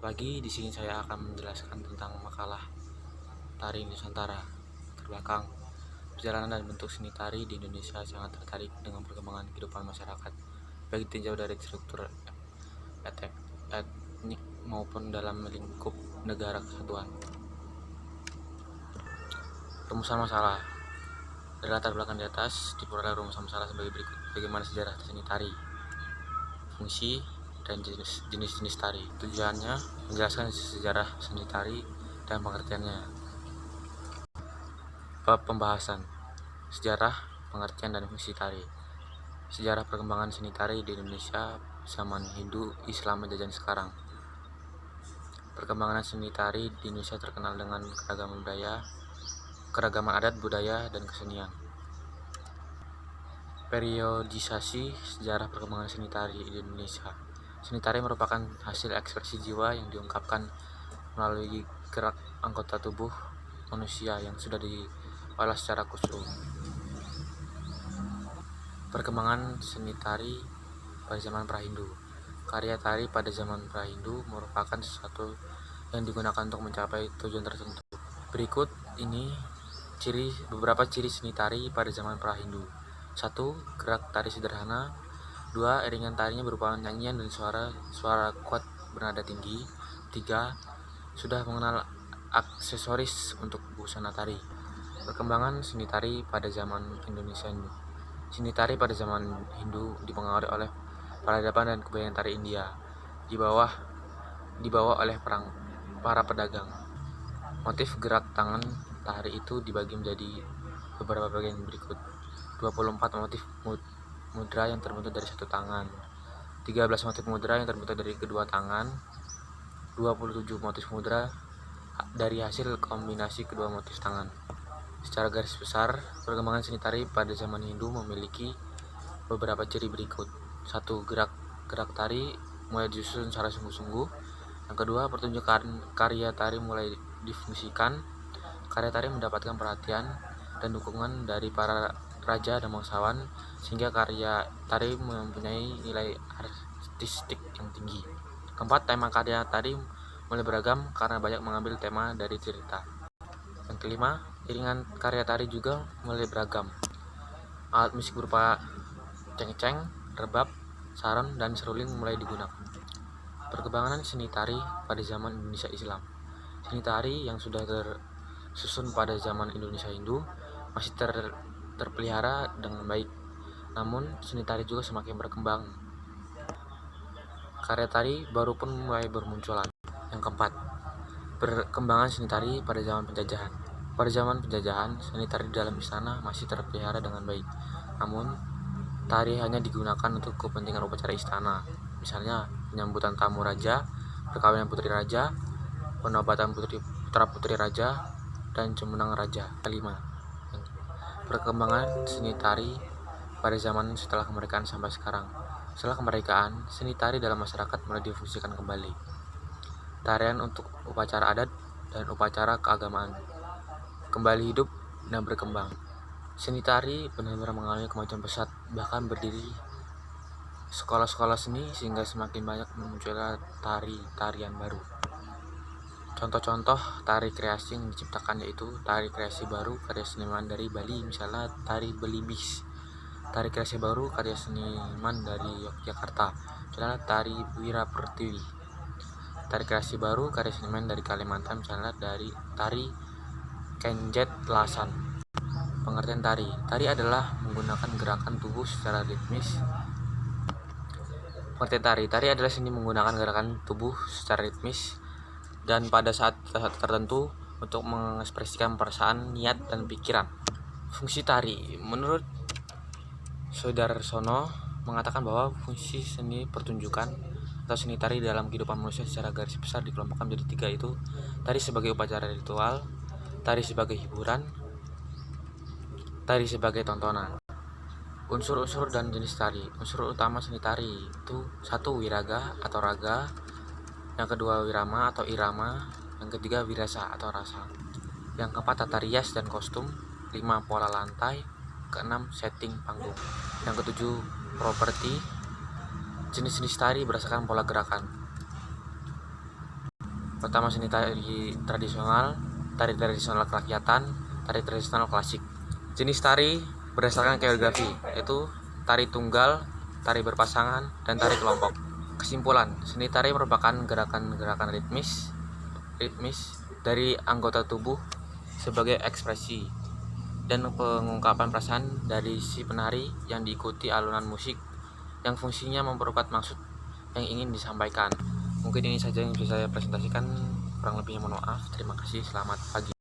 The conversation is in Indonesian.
Pagi di sini saya akan menjelaskan tentang makalah tari Nusantara terbelakang. Perjalanan dan bentuk seni tari di Indonesia sangat tertarik dengan perkembangan kehidupan masyarakat, baik tinjau dari struktur etnik maupun dalam lingkup negara kesatuan. Rumusan masalah. Dari latar belakang di atas diperoleh rumusan masalah sebagai berikut. Bagaimana sejarah seni tari, fungsi, dan jenis-jenis tari. Tujuannya menjelaskan sejarah seni tari dan pengertiannya. Bab pembahasan: sejarah, pengertian, dan fungsi tari. Sejarah perkembangan seni tari di Indonesia zaman Hindu, Islam, menjajah sekarang. Perkembangan seni tari di Indonesia terkenal dengan keragaman adat, budaya, dan kesenian. Periodisasi sejarah perkembangan seni tari di Indonesia. Seni tari merupakan hasil ekspresi jiwa yang diungkapkan melalui gerak anggota tubuh manusia yang sudah diolah secara khusus. Perkembangan seni tari pada zaman Prahindu. Karya tari pada zaman Prahindu merupakan sesuatu yang digunakan untuk mencapai tujuan tertentu. Berikut ini beberapa ciri seni tari pada zaman Prahindu. 1. Gerak tari sederhana. 2. Iringan tarinya berupa nyanyian dan suara kuat bernada tinggi. 3. Sudah mengenal aksesoris untuk busana tari. Perkembangan seni tari pada zaman Indonesia. Seni tari pada zaman Hindu dipengaruhi oleh peradaban dan kebudayaan tari India, dibawa oleh para pedagang. Motif gerak tangan tari itu dibagi menjadi beberapa bagian berikut. 24 motif mudra yang terbentuk dari satu tangan, 13 motif mudra yang terbentuk dari kedua tangan, 27 motif mudra dari hasil kombinasi kedua motif tangan. Secara garis besar, perkembangan seni tari pada zaman Hindu memiliki beberapa ciri berikut. 1. Gerak tari mulai disusun secara sungguh-sungguh. Yang kedua, pertunjukan karya tari mulai difungsikan. Karya tari mendapatkan perhatian dan dukungan dari para raja dan bangsawan, sehingga karya tari mempunyai nilai artistik yang tinggi. Keempat, tema karya tari mulai beragam karena banyak mengambil tema dari cerita. Yang kelima, iringan karya tari juga mulai beragam. Alat musik berupa cengceng, rebab, saron, dan seruling mulai digunakan. Perkembangan seni tari pada zaman Indonesia Islam. Seni tari yang sudah tersusun pada zaman Indonesia Hindu masih terpelihara dengan baik, namun seni tari juga semakin berkembang. Karya tari baru pun mulai bermunculan. Yang keempat, perkembangan seni tari pada zaman penjajahan. Pada zaman penjajahan, seni tari di dalam istana masih terpelihara dengan baik, namun tari hanya digunakan untuk kepentingan upacara istana, misalnya penyambutan tamu raja, perkawinan putri raja, penobatan putra-putri raja, dan cemenang raja. Kelima, perkembangan seni tari pada zaman setelah kemerdekaan sampai sekarang. Setelah kemerdekaan, seni tari dalam masyarakat mulai difungsikan kembali. Tarian untuk upacara adat dan upacara keagamaan kembali hidup dan berkembang. Seni tari benar-benar mengalami kemajuan pesat, bahkan berdiri sekolah-sekolah seni sehingga semakin banyak munculnya tarian baru. Contoh-contoh tari kreasi yang diciptakan yaitu tari kreasi baru karya seniman dari Bali, misalnya tari Belibis. Tari kreasi baru karya seniman dari Yogyakarta, misalnya tari Wira Pertiwi. Tari kreasi baru karya seniman dari Kalimantan, misalnya dari tari Kenjet Lasan. Pengertian tari. Tari adalah menggunakan gerakan tubuh secara ritmis. Pengertian tari. Tari adalah seni menggunakan gerakan tubuh secara ritmis dan pada saat tertentu untuk mengekspresikan perasaan, niat, dan pikiran. Fungsi tari. Menurut Soedarsono mengatakan bahwa fungsi seni pertunjukan atau seni tari dalam kehidupan manusia secara garis besar dikelompokkan menjadi 3, yaitu tari sebagai upacara ritual, tari sebagai hiburan, tari sebagai tontonan. Unsur-unsur dan jenis tari. Unsur utama seni tari itu 1. Wiraga atau raga, yang kedua wirama atau irama, yang ketiga wirasa atau rasa, yang keempat tata rias dan kostum, 5. Pola lantai, keenam setting panggung, yang ketujuh properti. Jenis-jenis tari berdasarkan pola gerakan. pertama seni tari tradisional, tari tradisional kerakyatan, tari tradisional klasik. Jenis tari berdasarkan koreografi, yaitu tari tunggal, tari berpasangan, dan tari kelompok. Kesimpulan, seni tari merupakan gerakan-gerakan ritmis dari anggota tubuh sebagai ekspresi dan pengungkapan perasaan dari si penari yang diikuti alunan musik yang fungsinya memperkuat maksud yang ingin disampaikan. Mungkin ini saja yang bisa saya presentasikan, kurang lebihnya mohon maaf. Terima kasih, selamat pagi.